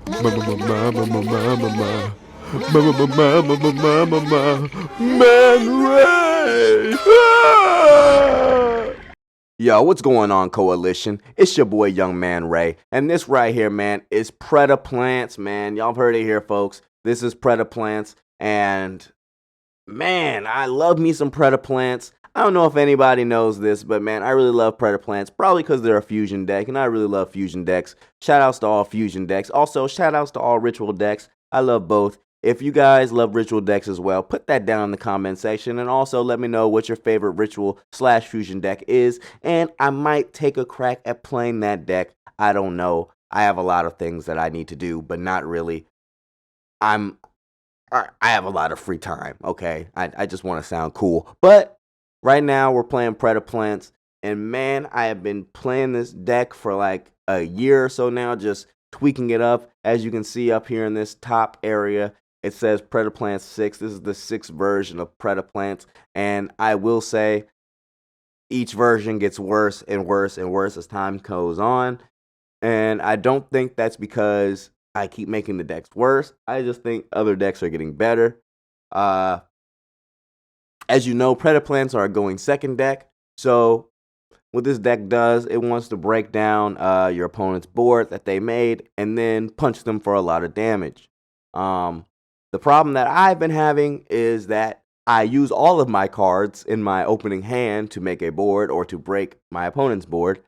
Man Ray! Yo, what's going on, Coalition? It's your boy, Yungmanray, and this right here, man, is Predaplants, man. Y'all have heard it here, folks. This is Predaplants, and man, I love me some Predaplants. I don't know if anybody knows this, but man, I really love Predaplants, probably because they're a fusion deck, and I really love fusion decks. Shoutouts to all fusion decks. Also, shoutouts to all ritual decks. I love both. If you guys love ritual decks as well, put that down in the comment section, and also let me know what your favorite ritual/fusion deck is, and I might take a crack at playing that deck. I don't know. I have a lot of things that I need to do, but not really. I have a lot of free time, okay? I just want to sound cool. But right now, we're playing Predaplants, and man, I have been playing this deck for like a year or so now, just tweaking it up. As you can see up here in this top area, it says Predaplants 6. This is the 6th version of Predaplants, and I will say each version gets worse and worse and worse as time goes on, and I don't think that's because I keep making the decks worse. I just think other decks are getting better. As you know, Predaplants are a going second deck, so what this deck does, it wants to break down your opponent's board that they made and then punch them for a lot of damage. The problem that I've been having is that I use all of my cards in my opening hand to make a board or to break my opponent's board,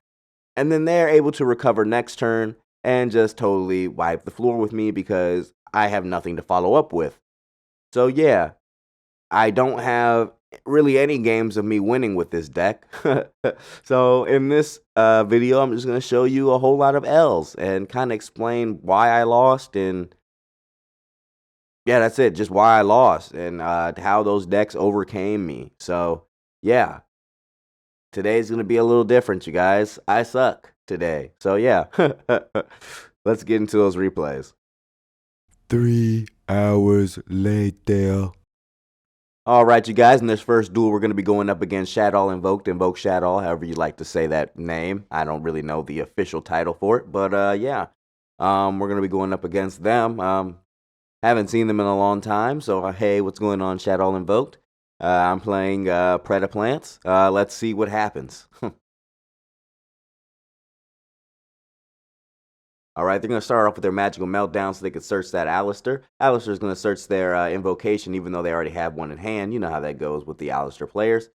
and then they're able to recover next turn and just totally wipe the floor with me because I have nothing to follow up with. So yeah, I don't have really any games of me winning with this deck. So in this video, I'm just going to show you a whole lot of L's and kind of explain why I lost, and yeah, that's it, just why I lost and how those decks overcame me. So yeah, today's going to be a little different, you guys. I suck today. So yeah, let's get into those replays. 3 hours later. All right, you guys, in this first duel, we're going to be going up against Shadow Invoked, Invoke Shadow, however you like to say that name. I don't really know the official title for it, but yeah, we're going to be going up against them. Haven't seen them in a long time, so hey, what's going on, Shadow Invoked? I'm playing Predaplants. Let's see what happens. Alright, they're going to start off with their Magical Meltdown so they can search that Alistair. Alistair's going to search their Invocation even though they already have one in hand. You know how that goes with the Alistair players.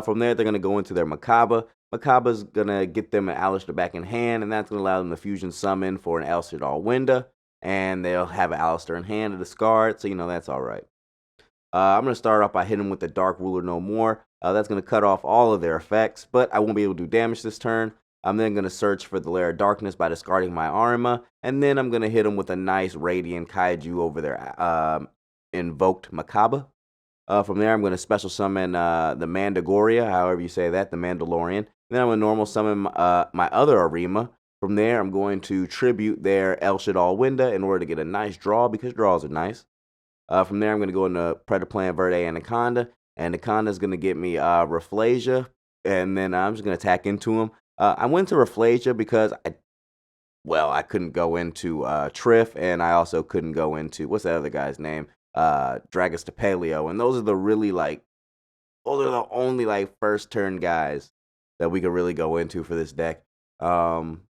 From there, they're going to go into their Macabre. Macabre's going to get them an Alistair back in hand, and that's going to allow them to fusion summon for an Elshadal Winda. And they'll have an Alistair in hand to discard, so you know that's alright. I'm going to start off by hitting them with the Dark Ruler No More. That's going to cut off all of their effects, but I won't be able to do damage this turn. I'm then going to search for the Lair of Darkness by discarding my Arima, and then I'm going to hit them with a nice Radiant Kaiju over their Invoked Macabre. From there, I'm going to special summon the Mandagoria, however you say that, the Mandalorian. Then I'm going to normal summon my other Arima. From there, I'm going to tribute their Elshadal Winda in order to get a nice draw, because draws are nice. From there, I'm going to go into Predaplant Verde Anaconda. Anaconda's going to get me Rafflesia, and then I'm just going to attack into him. I went to Rafflesia because I couldn't go into Triff, and I also couldn't go into, what's that other guy's name? Dragus to Paleo, and those are the only first turn guys that we could really go into for this deck.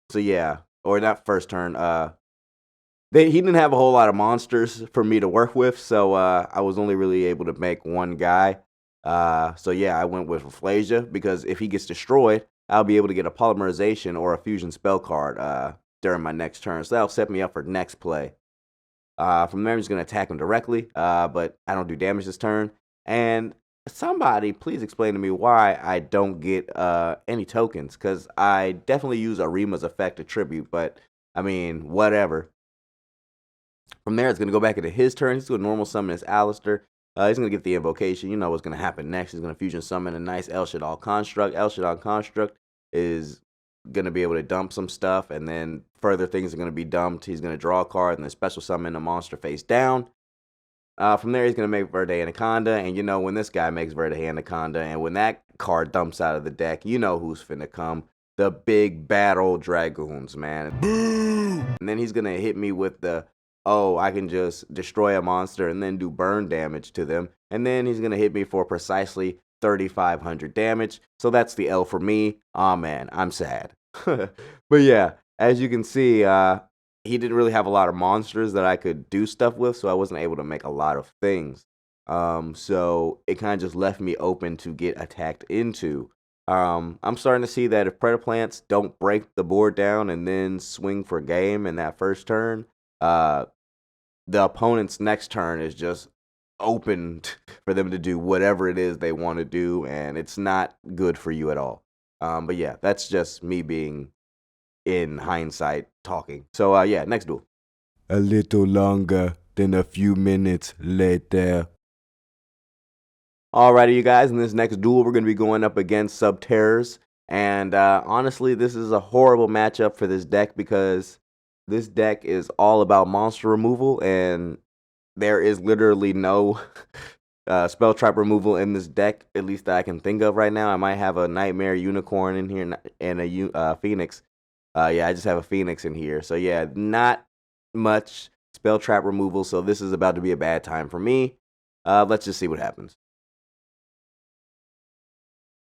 So yeah, or not first turn. He didn't have a whole lot of monsters for me to work with, so I was only really able to make one guy. So yeah, I went with Rafflesia because if he gets destroyed, I'll be able to get a Polymerization or a Fusion spell card during my next turn. So that'll set me up for next play. From there, I'm just going to attack him directly, but I don't do damage this turn. And somebody, please explain to me why I don't get any tokens, because I definitely use Arima's effect to tribute, but I mean, whatever. From there, it's going to go back into his turn. He's going to normal summon his Alistair. He's going to get the Invocation. You know what's going to happen next. He's going to Fusion Summon a nice Elshadal Construct. Elshadal Construct is going to be able to dump some stuff, and then further things are going to be dumped. He's going to draw a card and then special summon a monster face down. From there, he's going to make Verde Anaconda, and you know when this guy makes Verde Anaconda, and when that card dumps out of the deck, you know who's finna come. The big battle Dragoons, man. Boom! And then he's going to hit me with the oh, I can just destroy a monster and then do burn damage to them. And then he's going to hit me for precisely 3,500 damage. So that's the L for me. Aw, man, I'm sad. But yeah, as you can see, he didn't really have a lot of monsters that I could do stuff with, so I wasn't able to make a lot of things. So it kind of just left me open to get attacked into. I'm starting to see that if Predaplants don't break the board down and then swing for game in that first turn, the opponent's next turn is just open for them to do whatever it is they want to do, and it's not good for you at all. But yeah, that's just me being in hindsight talking. So yeah, next duel. A little longer than a few minutes later. Alrighty, you guys, in this next duel, we're going to be going up against Subterras. And honestly, this is a horrible matchup for this deck because this deck is all about monster removal, and there is literally no spell trap removal in this deck, at least that I can think of right now. I might have a Nightmare Unicorn in here and a Phoenix. Yeah, I just have a Phoenix in here. So yeah, not much spell trap removal, so this is about to be a bad time for me. Let's just see what happens.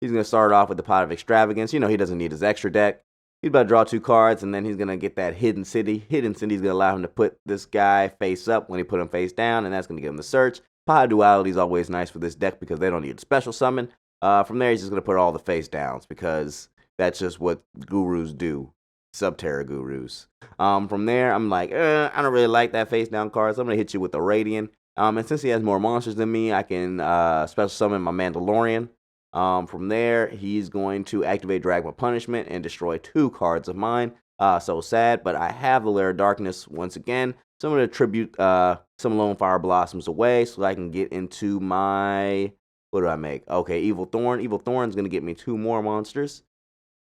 He's going to start off with the Pot of Extravagance. You know, he doesn't need his extra deck. He's about to draw 2 cards, and then he's going to get that Hidden City. Hidden City is going to allow him to put this guy face up when he put him face down, and that's going to give him the search. Pot of Duality is always nice for this deck because they don't need a special summon. From there, he's just going to put all the face downs because that's just what gurus do. Subterra gurus. From there, I'm like, I don't really like that face down card, so I'm going to hit you with the Radiant. And since he has more monsters than me, I can special summon my Mandalorian. From there, he's going to activate Dragma Punishment and destroy 2 cards of mine. So sad, but I have the Lair of Darkness once again. So I'm going to tribute some Lone Fire Blossoms away so I can get into my... What do I make? Okay, Evil Thorn. Evil Thorn's going to get me 2 more monsters.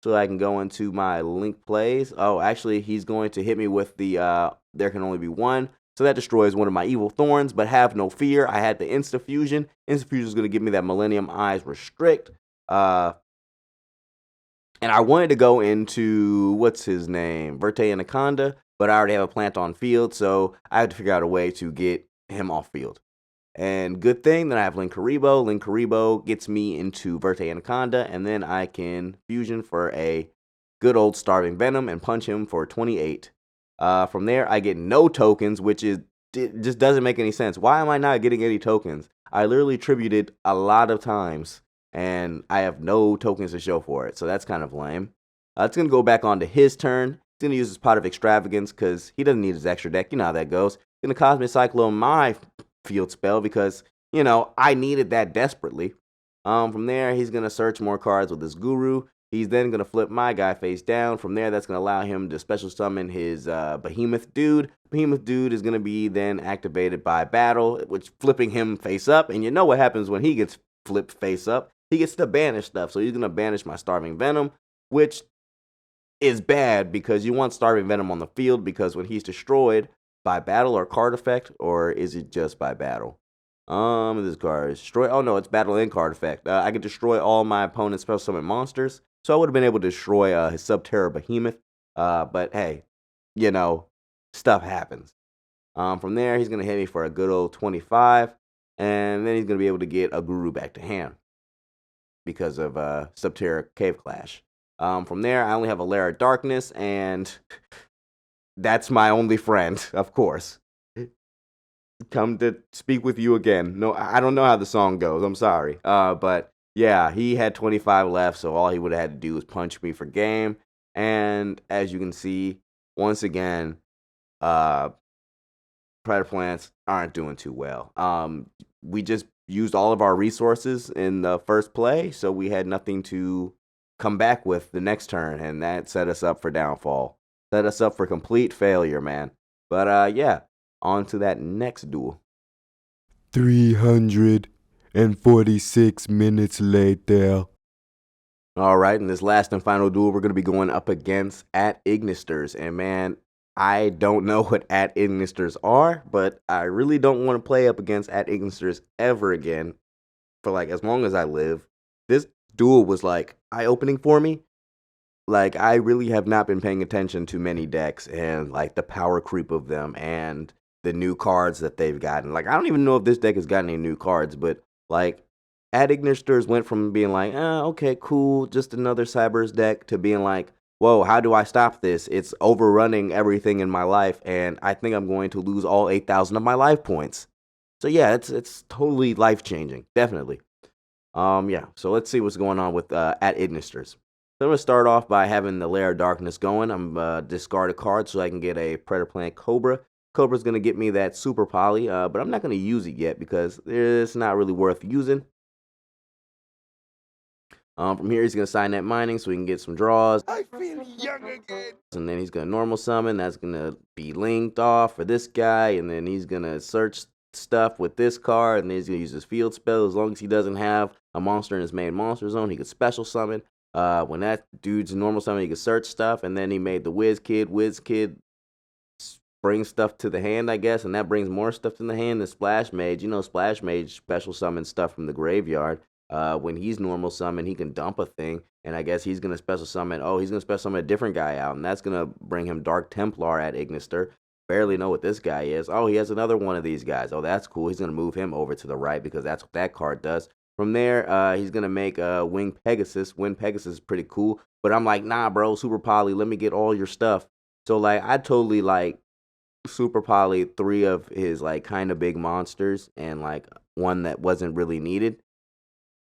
So I can go into my Link plays. Oh, actually, he's going to hit me with the There Can Only Be One. So that destroys one of my Evil Thorns, but have no fear. I had the Insta Fusion. Insta Fusion is going to give me that Millennium Eyes Restrict. And I wanted to go into, what's his name? Verte Anaconda, but I already have a plant on field, so I had to figure out a way to get him off field. And good thing that I have Linkuriboh. Linkuriboh gets me into Verte Anaconda, and then I can fusion for a good old Starving Venom and punch him for 28. From there, I get no tokens, which is it just doesn't make any sense. Why am I not getting any tokens? I literally tributed a lot of times, and I have no tokens to show for it, so that's kind of lame. It's going to go back on to his turn. He's going to use his Pot of Extravagance because he doesn't need his extra deck. You know how that goes. He's going to Cosmic Cyclone my field spell because, you know, I needed that desperately. From there, he's going to search more cards with his Guru. He's then going to flip my guy face down. From there, that's going to allow him to special summon his Behemoth Dude. Behemoth Dude is going to be then activated by battle, which flipping him face up. And you know what happens when he gets flipped face up? He gets to banish stuff. So he's going to banish my Starving Venom, which is bad because you want Starving Venom on the field because when he's destroyed by battle or card effect, or is it just by battle? This card is destroy. Oh no, it's battle and card effect. I can destroy all my opponent's special summon monsters. So I would have been able to destroy his Subterra Behemoth. But hey, you know, stuff happens. From there, he's going to hit me for a good old 25. And then he's going to be able to get a Guru back to hand because of Subterra Cave Clash. From there, I only have a Lair of Darkness, and that's my only friend, of course. Come to speak with you again. No, I don't know how the song goes. I'm sorry. But yeah, he had 25 left, so all he would have had to do was punch me for game. And as you can see, once again, Predaplants aren't doing too well. We just used all of our resources in the first play, so we had nothing to come back with the next turn, and that set us up for downfall. Set us up for complete failure, man. But yeah, on to that next duel. 346 minutes later. Alright, in this last and final duel, we're going to be going up against Ignisers. And man, I don't know what Ignisers are, but I really don't want to play up against Ignisers ever again for like as long as I live. This duel was like eye-opening for me. Like, I really have not been paying attention to many decks and like the power creep of them, and the new cards that they've gotten. Like, I don't even know if this deck has gotten any new cards, but like at Ignisers went from being like, okay, cool, just another Cybers deck, to being like, whoa, how do I stop this? It's overrunning everything in my life, and I think I'm going to lose all 8,000 of my life points. So yeah, it's totally life changing, definitely. Yeah. So let's see what's going on with at Ignisers. So I'm gonna start off by having the Lair of Darkness going. I'm discard a card so I can get a Predaplant Cobra. Cobra's gonna get me that Super Poly, but I'm not gonna use it yet because it's not really worth using. From here, he's going to sign that mining so we can get some draws. I feel young again. And then he's going to normal summon. That's going to be linked off for this guy. And then he's going to search stuff with this card. And then he's going to use his field spell. As long as he doesn't have a monster in his main monster zone, he could special summon. When that dude's normal summon, he could search stuff. And then he made the Whiz Kid. Whiz Kid brings stuff to the hand, I guess. And that brings more stuff to the hand than Splash Mage. You know, Splash Mage special summons stuff from the graveyard. When he's normal summon, he can dump a thing, and I guess he's gonna special summon. Oh, he's gonna special summon a different guy out, and that's gonna bring him Dark Templar at Ignister. Barely know what this guy is. Oh, he has another one of these guys. Oh, that's cool. He's gonna move him over to the right because that's what that card does. From there, he's gonna make Wing Pegasus. Wing Pegasus is pretty cool, but I'm like, nah, bro, Super Poly, let me get all your stuff. So like, I totally like Super Poly 3 of his like kind of big monsters and like one that wasn't really needed.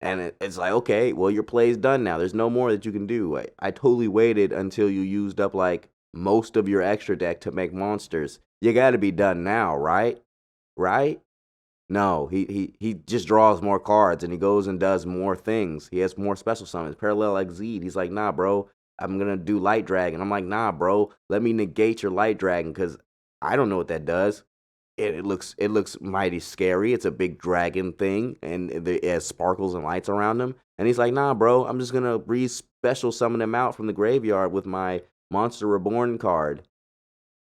And it's like, okay, well, your play's done now. There's no more that you can do. I totally waited until you used up, like, most of your extra deck to make monsters. You got to be done now, right? Right? No, he just draws more cards, and he goes and does more things. He has more special summons. Parallel Exceed. He's like, nah, bro, I'm going to do Light Dragon. I'm like, nah, bro, let me negate your Light Dragon, because I don't know what that does. It looks mighty scary. It's a big dragon thing, and it has sparkles and lights around him. And he's like, nah, bro, I'm just gonna special summon him out from the graveyard with my Monster Reborn card.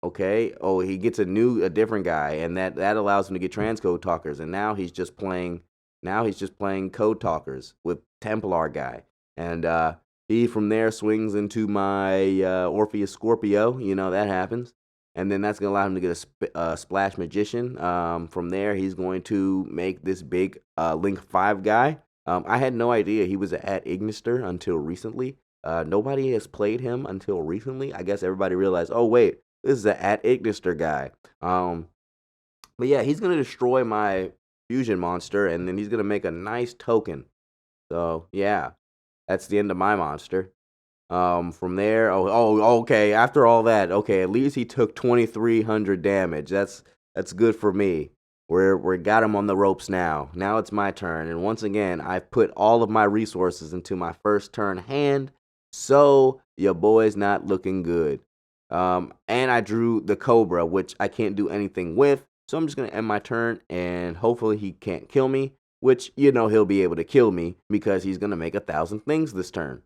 Okay. Oh, he gets a different guy, and that allows him to get Transcode Talkers. And now he's just playing Code Talkers with Templar guy. And he from there swings into my Orpheus Scorpio. You know that happens. And then that's going to allow him to get a Splash Magician. From there, he's going to make this big Link 5 guy. I had no idea he was at Ignister until recently. Nobody has played him until recently. I guess everybody realized, oh, wait, this is an at Ignister guy. But yeah, he's going to destroy my Fusion monster, and then he's going to make a nice token. So, yeah, that's the end of my monster. From there, okay. After all that, okay, at least he took 2,300 damage. That's good for me. We got him on the ropes now. Now it's my turn, and once again, I've put all of my resources into my first turn hand. So your boy's not looking good. And I drew the Cobra, which I can't do anything with. So I'm just gonna end my turn, and hopefully he can't kill me. Which he'll be able to kill me because he's gonna make 1,000 things this turn.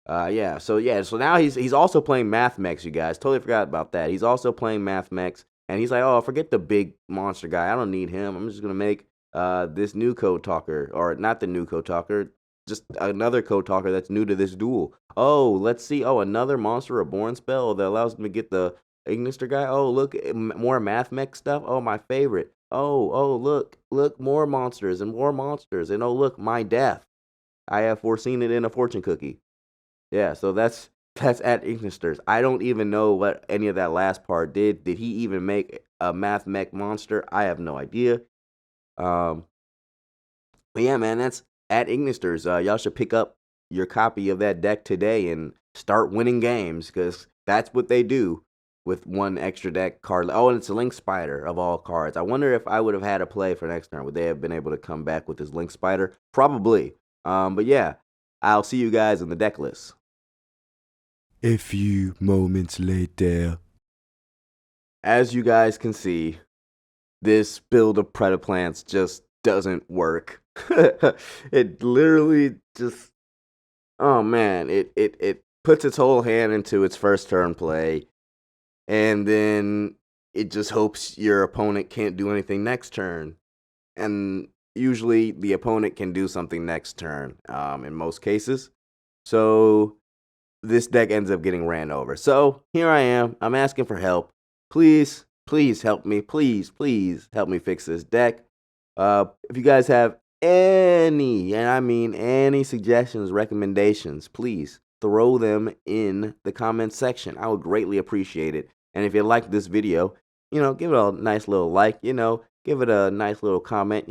So now he's also playing Math Mechs, you guys. Totally forgot about that. He's also playing Math Mechs, and he's like, oh, forget the big monster guy. I don't need him. I'm just gonna make this new Code Talker, or not the new Code Talker, just another Code Talker that's new to this duel. Oh, let's see. Oh, another Monster Reborn spell that allows him to get the Ignister guy. Oh, look, more Math Mech stuff. Oh, my favorite. Oh, look, more monsters and more monsters, and oh, look, my death. I have foreseen it in a fortune cookie. Yeah, so that's at Ignisers. I don't even know what any of that last part did. Did he even make a Math Mech monster? I have no idea. But yeah, man, that's at Ignisers. Y'all should pick up your copy of that deck today and start winning games, because that's what they do with one extra deck card. Oh, and it's a Link Spider of all cards. I wonder if I would have had a play for next turn. Would they have been able to come back with this Link Spider? Probably. But yeah, I'll see you guys in the deck list. A few moments later. As you guys can see, this build of Predaplants just doesn't work. It literally just, oh man, it puts its whole hand into its first turn play, and then it just hopes your opponent can't do anything next turn. And usually the opponent can do something next turn, in most cases. So this deck ends up getting ran over. So here I am. I'm asking for help. Please, please help me. Please, please help me fix this deck. If you guys have any, and I mean any suggestions, recommendations, please throw them in the comments section. I would greatly appreciate it. And if you like this video, give it a nice little like, give it a nice little comment,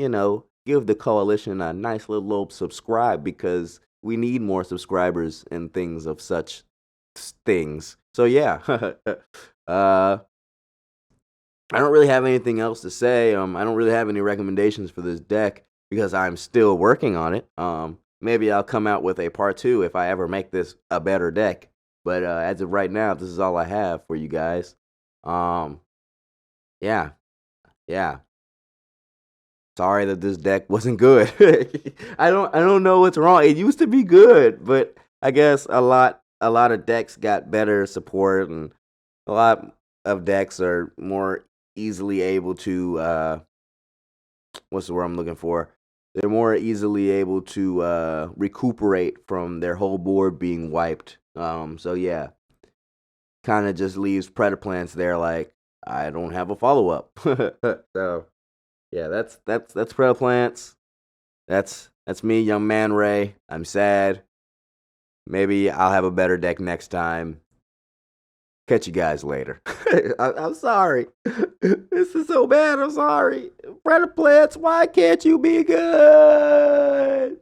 give the coalition a nice little subscribe, because we need more subscribers and things of such things. So yeah, I don't really have anything else to say. I don't really have any recommendations for this deck because I'm still working on it. Maybe I'll come out with a part 2 if I ever make this a better deck. But as of right now, this is all I have for you guys. Yeah. Sorry that this deck wasn't good. I don't know what's wrong. It used to be good, but I guess a lot of decks got better support, and a lot of decks are more easily able to what's the word I'm looking for? They're more easily able to recuperate from their whole board being wiped. So yeah, kind of just leaves Predaplants there like, I don't have a follow up. So yeah, that's Predaplants. That's me, Yungmanray. I'm sad. Maybe I'll have a better deck next time. Catch you guys later. I'm sorry. This is so bad. I'm sorry. Predaplants, why can't you be good?